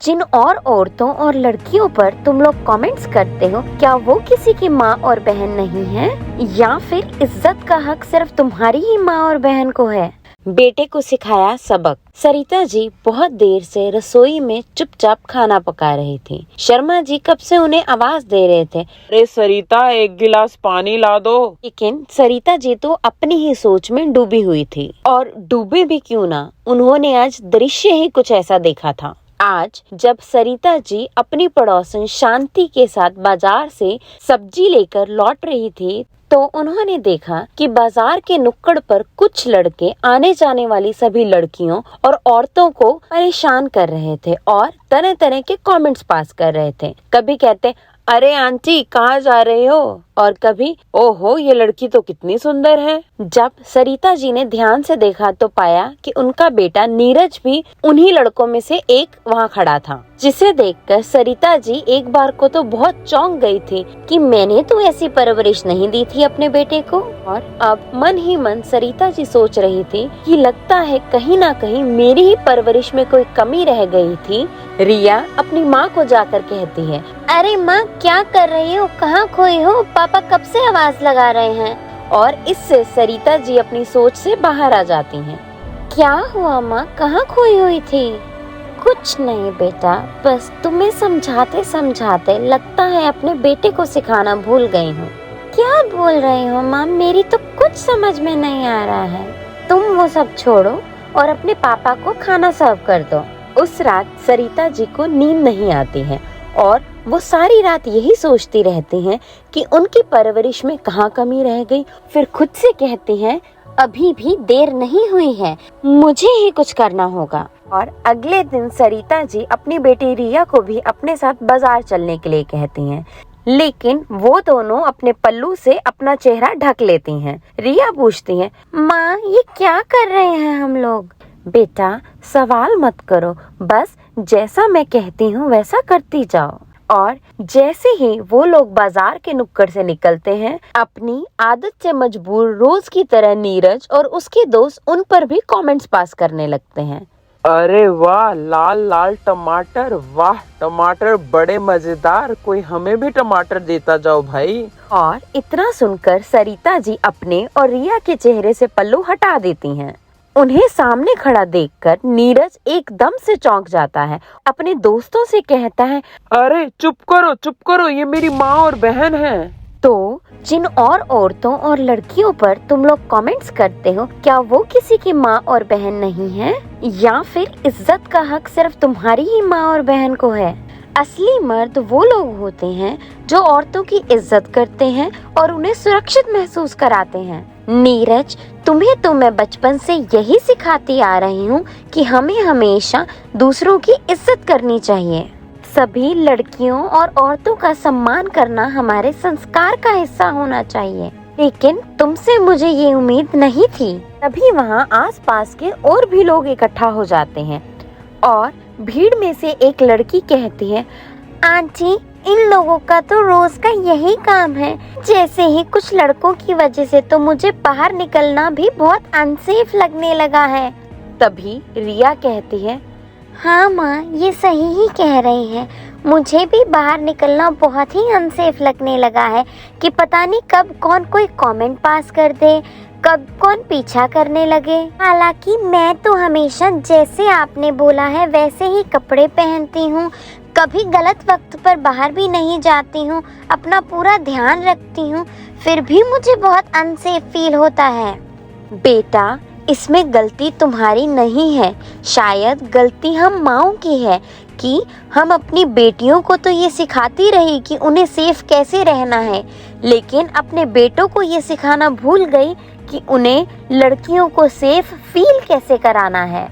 जिन और औरतों और लड़कियों पर तुम लोग कमेंट्स करते हो, क्या वो किसी की माँ और बहन नहीं है, या फिर इज्जत का हक सिर्फ तुम्हारी ही माँ और बहन को है? बेटे को सिखाया सबक। सरिता जी बहुत देर से रसोई में चुपचाप खाना पका रही थी। शर्मा जी कब से उन्हें आवाज दे रहे थे, अरे सरिता, एक गिलास पानी ला दो। लेकिन सरिता जी तो अपनी ही सोच में डूबी हुई थी। और डूबे भी क्यों ना, उन्होंने आज दृश्य ही कुछ ऐसा देखा था। आज जब सरिता जी अपनी पड़ोसन शांति के साथ बाजार से सब्जी लेकर लौट रही थी, तो उन्होंने देखा कि बाजार के नुक्कड़ पर कुछ लड़के आने जाने वाली सभी लड़कियों और औरतों को परेशान कर रहे थे और तरह तरह के कमेंट्स पास कर रहे थे। कभी कहते, अरे आंटी कहाँ जा रहे हो, और कभी, ओहो ये लड़की तो कितनी सुंदर है। जब सरिता जी ने ध्यान से देखा तो पाया कि उनका बेटा नीरज भी उन्हीं लड़कों में से एक वहाँ खड़ा था, जिसे देखकर सरिता जी एक बार को तो बहुत चौंक गई थी कि मैंने तो ऐसी परवरिश नहीं दी थी अपने बेटे को। और अब मन ही मन सरिता जी सोच रही थी कि लगता है कहीं ना कहीं मेरी ही परवरिश में कोई कमी रह गई थी। रिया अपनी माँ को जाकर कहती है, अरे माँ क्या कर रही हो, कहाँ खोई हो, पापा कब से आवाज लगा रहे हैं। और इससे सरिता जी अपनी सोच से बाहर आ जाती हैं। क्या हुआ माँ, कहाँ खोई हुई थी? कुछ नहीं बेटा, बस तुम्हें समझाते समझाते लगता है अपने बेटे को सिखाना भूल गई हूँ। क्या बोल रही हो माँ, मेरी तो कुछ समझ में नहीं आ रहा है। तुम वो सब छोड़ो और अपने पापा को खाना सर्व कर दो। उस रात सरिता जी को नींद नहीं आती है और वो सारी रात यही सोचती रहती हैं कि उनकी परवरिश में कहाँ कमी रह गई। फिर खुद से कहती हैं, अभी भी देर नहीं हुई है, मुझे ही कुछ करना होगा। और अगले दिन सरिता जी अपनी बेटी रिया को भी अपने साथ बाजार चलने के लिए कहती हैं, लेकिन वो दोनों अपने पल्लू से अपना चेहरा ढक लेती हैं। रिया पूछती है, माँ ये क्या कर रहे हैं हम लोग? बेटा सवाल मत करो, बस जैसा मैं कहती हूँ वैसा करती जाओ। और जैसे ही वो लोग बाजार के नुक्कड़ से निकलते हैं, अपनी आदत से मजबूर रोज की तरह नीरज और उसके दोस्त उन पर भी कमेंट्स पास करने लगते हैं। अरे वाह, लाल लाल टमाटर, वाह टमाटर बड़े मजेदार, कोई हमें भी टमाटर देता जाओ भाई। और इतना सुनकर सरिता जी अपने और रिया के चेहरे से पल्लू हटा देती हैं। उन्हें सामने खड़ा देखकर नीरज एकदम से चौंक जाता है, अपने दोस्तों से कहता है, अरे चुप करो, ये मेरी माँ और बहन है। तो जिन और औरतों और लड़कियों पर तुम लोग कमेंट्स करते हो, क्या वो किसी की माँ और बहन नहीं है, या फिर इज्जत का हक सिर्फ तुम्हारी ही माँ और बहन को है? असली मर्द वो लोग होते हैं जो औरतों की इज्जत करते हैं और उन्हें सुरक्षित महसूस कराते हैं। नीरज, तुम्हें तो मैं बचपन से यही सिखाती आ रही हूँ कि हमें हमेशा दूसरों की इज्जत करनी चाहिए। सभी लड़कियों और औरतों का सम्मान करना हमारे संस्कार का हिस्सा होना चाहिए, लेकिन तुमसे मुझे ये उम्मीद नहीं थी। तभी वहाँ आसपास के और भी लोग इकट्ठा हो जाते हैं और भीड़ में से एक लड़की कहती है, आंटी इन लोगों का तो रोज का यही काम है। जैसे ही कुछ लड़कों की वजह से तो मुझे बाहर निकलना भी बहुत अनसेफ लगने लगा है। तभी रिया कहती है, हाँ माँ ये सही ही कह रही हैं, मुझे भी बाहर निकलना बहुत ही अनसेफ लगने लगा है कि पता नहीं कब कौन कोई कमेंट पास कर दे, कब कौन पीछा करने लगे। हालांकि मैं तो हमेशा जैसे आपने बोला है वैसे ही कपड़े पहनती हूँ, कभी गलत वक्त पर बाहर भी नहीं जाती हूँ, अपना पूरा ध्यान रखती हूँ, फिर भी मुझे बहुत अनसेफ फील होता है। बेटा इसमें गलती तुम्हारी नहीं है, शायद गलती हम माँओं की है कि हम अपनी बेटियों को तो ये सिखाती रही कि उन्हें सेफ कैसे रहना है, लेकिन अपने बेटों को ये सिखाना भूल गई कि उन्हें लड़कियों को सेफ फील कैसे कराना है।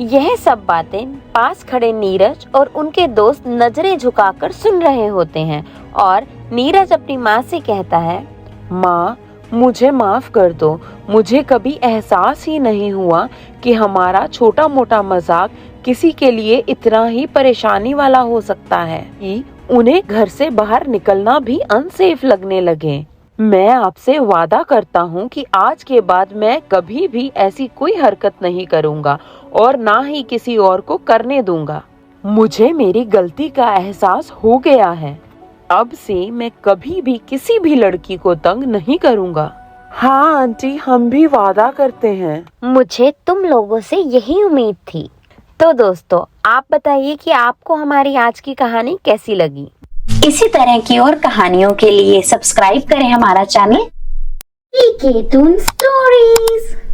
यह सब बातें पास खड़े नीरज और उनके दोस्त नजरें झुकाकर सुन रहे होते हैं और नीरज अपनी माँ से कहता है, माँ मुझे माफ कर दो, मुझे कभी एहसास ही नहीं हुआ कि हमारा छोटा मोटा मजाक किसी के लिए इतना ही परेशानी वाला हो सकता है कि उन्हें घर से बाहर निकलना भी अनसेफ लगने लगे। मैं आपसे वादा करता हूँ कि आज के बाद मैं कभी भी ऐसी कोई हरकत नहीं करूँगा और ना ही किसी और को करने दूंगा। मुझे मेरी गलती का एहसास हो गया है। अब से मैं कभी भी किसी भी लड़की को तंग नहीं करूँगा। हाँ आंटी, हम भी वादा करते हैं। मुझे तुम लोगों से यही उम्मीद थी। तो दोस्तों, आप बताइए कि आपको हमारी आज की कहानी कैसी लगी। इसी तरह की और कहानियों के लिए सब्सक्राइब करें हमारा चैनल पीके टून स्टोरीज।